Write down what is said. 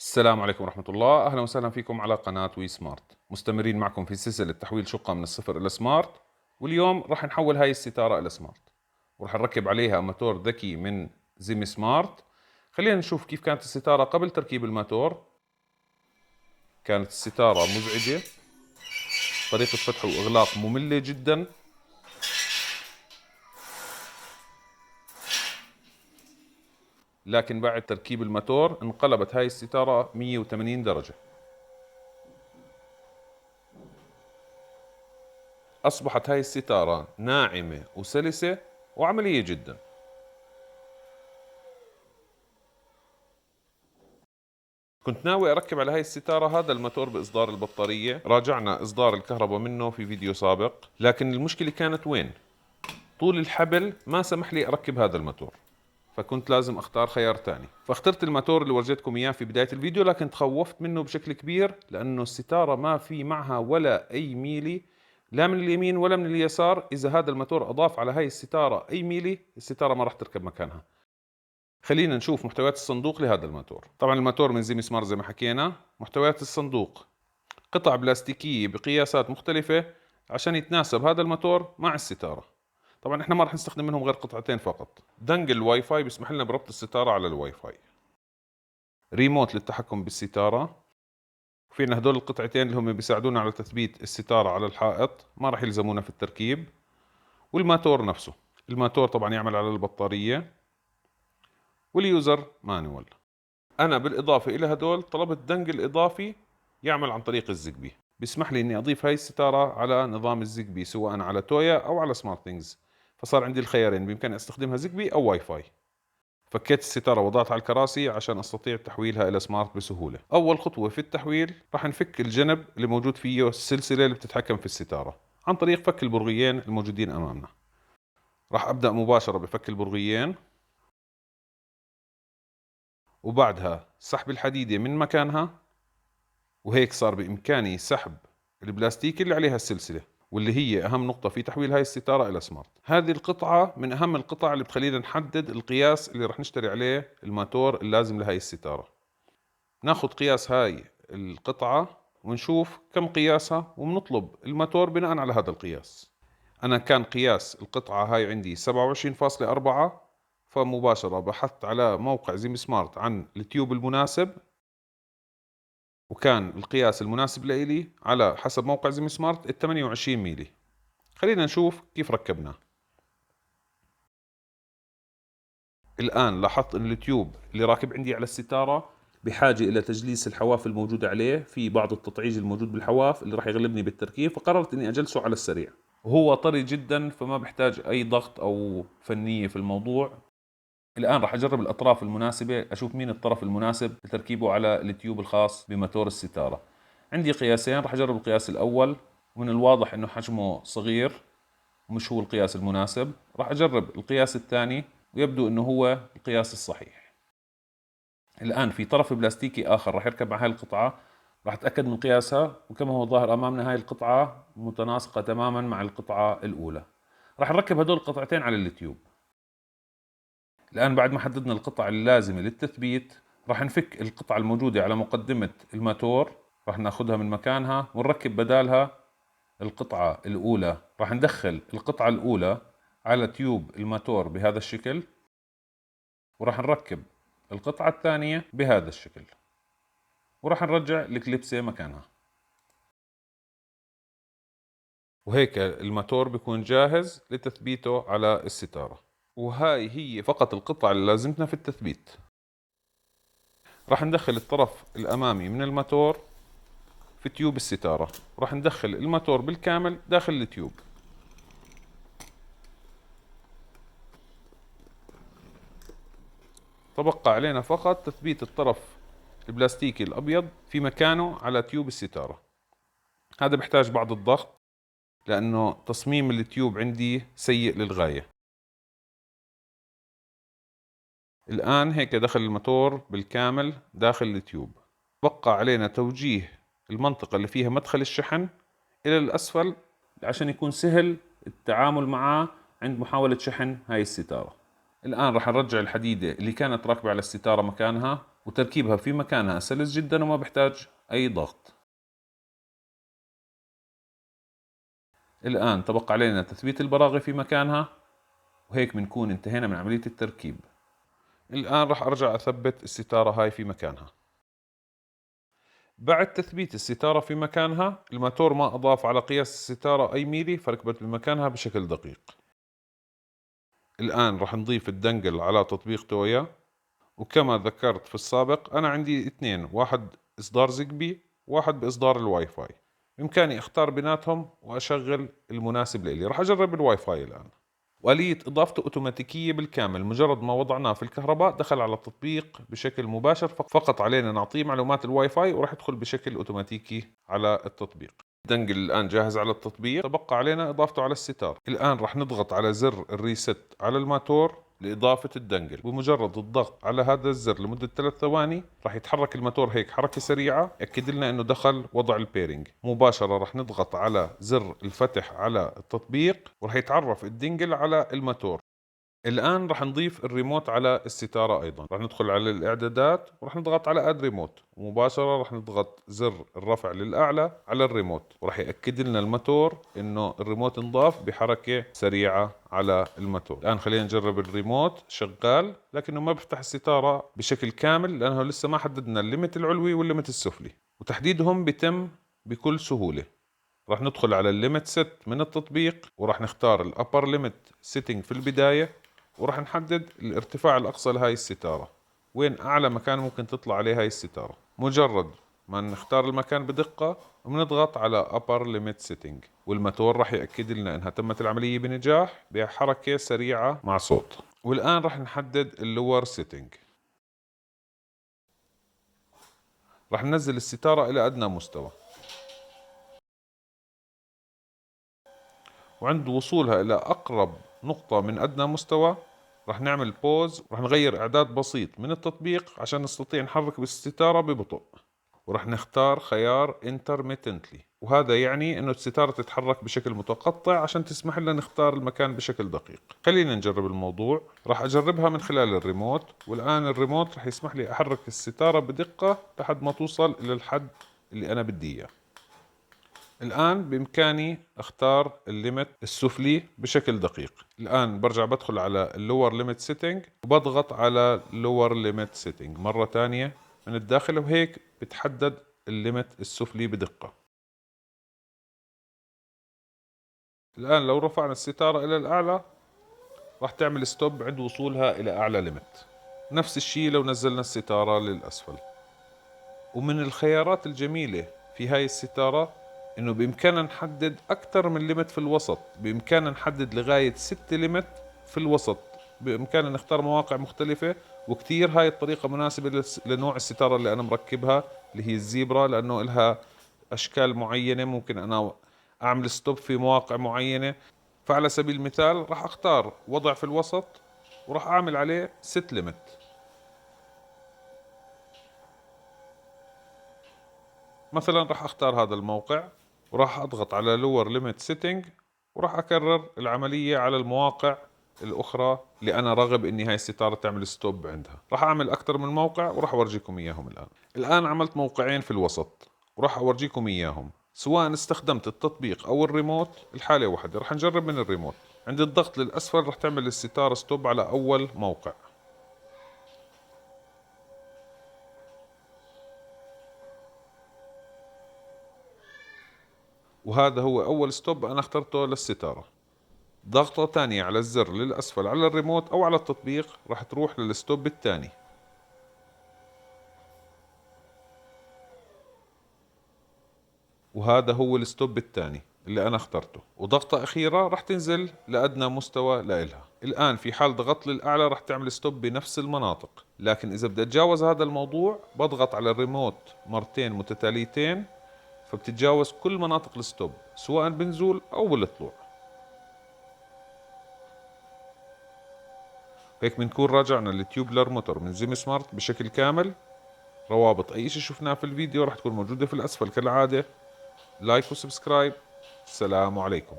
السلام عليكم ورحمة الله، أهلا وسهلا فيكم على قناة وي سمارت. مستمرين معكم في سلسلة تحويل شقة من الصفر إلى سمارت، واليوم راح نحول هاي الستارة إلى سمارت، وراح نركب عليها موتور ذكي من زيمي سمارت. خلينا نشوف كيف كانت الستارة قبل تركيب الموتور. كانت الستارة مزعجة، طريقة فتح وإغلاق مملة جدا، لكن بعد تركيب الموتور انقلبت هاي الستارة 180 درجة. أصبحت هاي الستارة ناعمة وسلسة وعملية جدا. كنت ناوي أركب على هاي الستارة هذا الموتور بإصدار البطارية، راجعنا إصدار الكهرباء منه في فيديو سابق، لكن المشكلة كانت وين؟ طول الحبل ما سمح لي أركب هذا الموتور، فكنت لازم أختار خيار تاني. فاخترت الموتور اللي ورجيتكم إياه في بداية الفيديو، لكن تخوفت منه بشكل كبير لأنه الستارة ما في معها ولا أي ميلي، لا من اليمين ولا من اليسار. إذا هذا الموتور أضاف على هاي الستارة أي ميلي، الستارة ما راح تركب مكانها. خلينا نشوف محتويات الصندوق لهذا الموتور. طبعا الموتور من زي سمارت زي ما حكينا. محتويات الصندوق: قطع بلاستيكية بقياسات مختلفة عشان يتناسب هذا الموتور مع الستارة. طبعا احنا ما راح نستخدم منهم غير قطعتين فقط. دنجل الواي فاي بيسمح لنا بربط الستارة على الواي فاي. ريموت للتحكم بالستارة. في عندنا هدول القطعتين اللي هم بيساعدونا على تثبيت الستارة على الحائط، ما راح يلزمونا في التركيب. والماتور نفسه، الماتور طبعا يعمل على البطارية، واليوزر مانوال. انا بالاضافه الى هدول طلبت دنجل اضافي يعمل عن طريق الزيجبي، بيسمح لي اني اضيف هاي الستاره على نظام الزيجبي سواء على تويا او على سمارت ثينجز. فصار عندي الخيارين، بامكاني استخدمها زيجبي او واي فاي. فكيت الستاره وضعتها على الكراسي عشان استطيع تحويلها الى سمارت بسهوله. اول خطوه في التحويل راح نفك الجنب اللي موجود فيه السلسله اللي بتتحكم في الستاره عن طريق فك البرغيين الموجودين امامنا. راح ابدا مباشره بفك البرغيين، وبعدها سحب الحديدة من مكانها، وهيك صار بإمكاني سحب البلاستيك اللي عليها السلسلة، واللي هي أهم نقطة في تحويل هاي الستارة إلى سمارت. هذه القطعة من أهم القطع اللي بتخلينا نحدد القياس اللي رح نشتري عليه الماتور اللازم لهاي الستارة. ناخذ قياس هاي القطعة ونشوف كم قياسها، وبنطلب الماتور بناء على هذا القياس. أنا كان قياس القطعة هاي عندي 27.4، فمباشرة بحثت على موقع زي سمارت عن التيوب المناسب، وكان القياس المناسب لإلي على حسب موقع زي سمارت ال 28 ميلي. خلينا نشوف كيف ركبناه. الآن لاحظت أن التيوب اللي راكب عندي على الستارة بحاجة إلى تجليس الحواف الموجودة عليه، في بعض التطعيج الموجود بالحواف اللي راح يغلبني بالتركيب، فقررت أني أجلسه على السريع. وهو طري جدا فما بحتاج أي ضغط أو فنية في الموضوع. الآن راح أجرب الأطراف المناسبة، أشوف مين الطرف المناسب لتركيبه على التيوب الخاص بموتور الستارة. عندي قياسين، راح أجرب القياس الأول، ومن الواضح أنه حجمه صغير ومش هو القياس المناسب. راح أجرب القياس الثاني، ويبدو أنه هو القياس الصحيح. الآن في طرف بلاستيكي آخر راح يركب مع هاي القطعة، راح أتأكد من قياسها، وكما هو ظاهر أمامنا هاي القطعة متناسقة تماما مع القطعة الأولى. راح نركب هدول القطعتين على التيوب. الآن بعد ما حددنا القطع اللازمة للتثبيت، راح نفك القطعة الموجودة على مقدمة الماتور، راح ناخذها من مكانها ونركب بدالها القطعة الأولى. راح ندخل القطعة الأولى على تيوب الماتور بهذا الشكل، وراح نركب القطعة الثانية بهذا الشكل، وراح نرجع الكليبسة مكانها. وهيك الماتور بيكون جاهز لتثبيته على الستارة. وهاي هي فقط القطعة اللي لازمتنا في التثبيت. راح ندخل الطرف الأمامي من الماتور في تيوب الستارة، راح ندخل الماتور بالكامل داخل التيوب. تبقى علينا فقط تثبيت الطرف البلاستيكي الأبيض في مكانه على تيوب الستارة. هذا بيحتاج بعض الضغط لأنه تصميم التيوب عندي سيء للغاية. الآن هيك دخل الماتور بالكامل داخل التيوب. بقى علينا توجيه المنطقة اللي فيها مدخل الشحن إلى الأسفل عشان يكون سهل التعامل معه عند محاولة شحن هاي الستارة. الآن راح نرجع الحديدة اللي كانت راكبة على الستارة مكانها، وتركيبها في مكانها سلس جدا وما بحتاج أي ضغط. الآن تبقى علينا تثبيت البراغي في مكانها، وهيك بنكون انتهينا من عملية التركيب. الآن راح أرجع أثبت الستارة هاي في مكانها. بعد تثبيت الستارة في مكانها، الماتور ما أضاف على قياس الستارة أي ميلي، فركبت بمكانها بشكل دقيق. الآن راح نضيف الدنجل على تطبيق تويا، وكما ذكرت في السابق أنا عندي اثنين، واحد إصدار زيجبي واحد بإصدار الواي فاي. بإمكاني أختار بيناتهم وأشغل المناسب لي. راح أجرب الواي فاي الآن، وآلية إضافته أوتوماتيكية بالكامل. مجرد ما وضعناه في الكهرباء دخل على التطبيق بشكل مباشر، فقط علينا نعطيه معلومات الواي فاي وراح يدخل بشكل أوتوماتيكي على التطبيق. الدنجل الآن جاهز على التطبيق، تبقى علينا إضافته على الستار. الآن راح نضغط على زر الريست على الماتور لإضافة الدنجل. بمجرد الضغط على هذا الزر لمدة 3 ثواني راح يتحرك الماتور هيك حركة سريعة، يأكد لنا إنه دخل وضع البيرنج. مباشرة راح نضغط على زر الفتح على التطبيق وراح يتعرف الدنجل على الماتور. الآن راح نضيف الريموت على الستارة أيضا. راح ندخل على الإعدادات وراح نضغط على أد ريموت، ومباشرة راح نضغط زر الرفع للأعلى على الريموت، وراح يأكد لنا الماتور إنه الريموت انضاف بحركة سريعة على الماتور. الآن خلينا نجرب الريموت شغال، لكنه ما بفتح الستارة بشكل كامل لأنه لسه ما حددنا الليمت العلوي والليمت السفلي، وتحديدهم بيتم بكل سهولة. راح ندخل على الليمت ست من التطبيق وراح نختار الأبر ليمت سيتنج في البداية، وراح نحدد الارتفاع الأقصى لهاي الستارة، وين أعلى مكان ممكن تطلع عليه هاي الستارة. مجرد ما نختار المكان بدقة بنضغط على Upper Limit Setting، والماتور راح يأكد لنا إنها تمت العملية بنجاح بحركة سريعة مع صوت. والآن راح نحدد اللور Setting. راح ننزل الستارة إلى أدنى مستوى، وعند وصولها إلى أقرب نقطة من أدنى مستوى راح نعمل بوز، وراح نغير إعداد بسيط من التطبيق عشان نستطيع نحرك بالستارة ببطء، وراح نختار خيار intermittently، وهذا يعني إنه الستارة تتحرك بشكل متقطع عشان تسمح لنا نختار المكان بشكل دقيق. خلينا نجرب الموضوع. راح أجربها من خلال الريموت، والآن الريموت راح يسمح لي أحرك الستارة بدقة لحد ما توصل إلى الحد اللي أنا بدي إياه. الآن بإمكاني أختار الليمت السفلي بشكل دقيق. الآن برجع بدخل على اللور ليمت سيتنج وبضغط على اللور ليمت سيتنج مرة تانية من الداخل، وهيك بتحدد الليمت السفلي بدقة. الآن لو رفعنا الستارة إلى الأعلى راح تعمل ستوب عند وصولها إلى أعلى ليمت. نفس الشيء لو نزلنا الستارة للأسفل. ومن الخيارات الجميلة في هاي الستارة إنه بإمكاننا نحدد أكثر من ليمت في الوسط. بإمكاننا نحدد لغاية 6 ليمت في الوسط. بإمكاننا نختار مواقع مختلفة، وكتير هاي الطريقة مناسبة لنوع الستارة اللي أنا مركبها اللي هي الزيبرا، لأنه إلها أشكال معينة ممكن أنا أعمل ستوب في مواقع معينة. فعلى سبيل المثال راح أختار وضع في الوسط وراح أعمل عليه 6 ليمت. مثلا راح اختار هذا الموقع وراح اضغط على lower limit setting، وراح اكرر العملية على المواقع الاخرى اللي انا راغب اني هاي الستارة تعمل ستوب عندها. راح اعمل اكثر من موقع وراح اورجيكم اياهم. الان عملت موقعين في الوسط وراح اورجيكم اياهم. سواء استخدمت التطبيق او الريموت الحالة واحدة. راح نجرب من الريموت. عند الضغط للاسفل راح تعمل الستارة ستوب على اول موقع، وهذا هو أول ستوب أنا اخترته للستارة. ضغطة تانية على الزر للأسفل على الريموت أو على التطبيق راح تروح للستوب الثاني، وهذا هو الستوب الثاني اللي أنا اخترته. وضغطة أخيرة راح تنزل لأدنى مستوى لإلها. الآن في حال ضغطت للأعلى راح تعمل ستوب بنفس المناطق، لكن إذا بدي أتجاوز هذا الموضوع بضغط على الريموت مرتين متتاليتين، فبتتجاوز كل مناطق الستوب سواء بنزول أو بالطلوع. هيك بنكون راجعنا التيوبلر موتور من زيم سمارت بشكل كامل. روابط أي شيء شفناه في الفيديو راح تكون موجودة في الأسفل كالعادة. لايك وسبسكرايب. السلام عليكم.